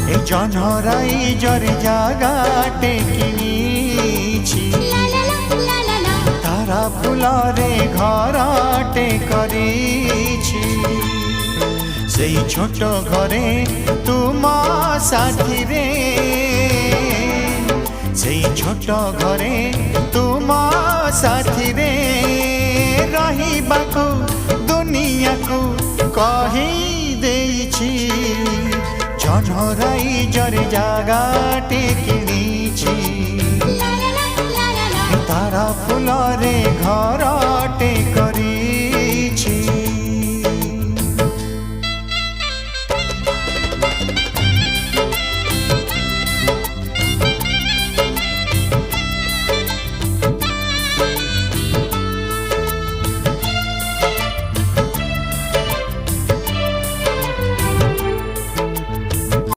এই জনরাই জরে জাগাটে কিনিছি তারা ফুলরে ঘরটে করিছি সেই ছোট ঘরে তুম সাথীরে সেই ছোট ঘরে তুম সাথীরে রহিবাকু দুনিয়াকু কহি দেইছি জনরাই জরে জাগাটে কিনিছি তারা ফুলরে ঘরটে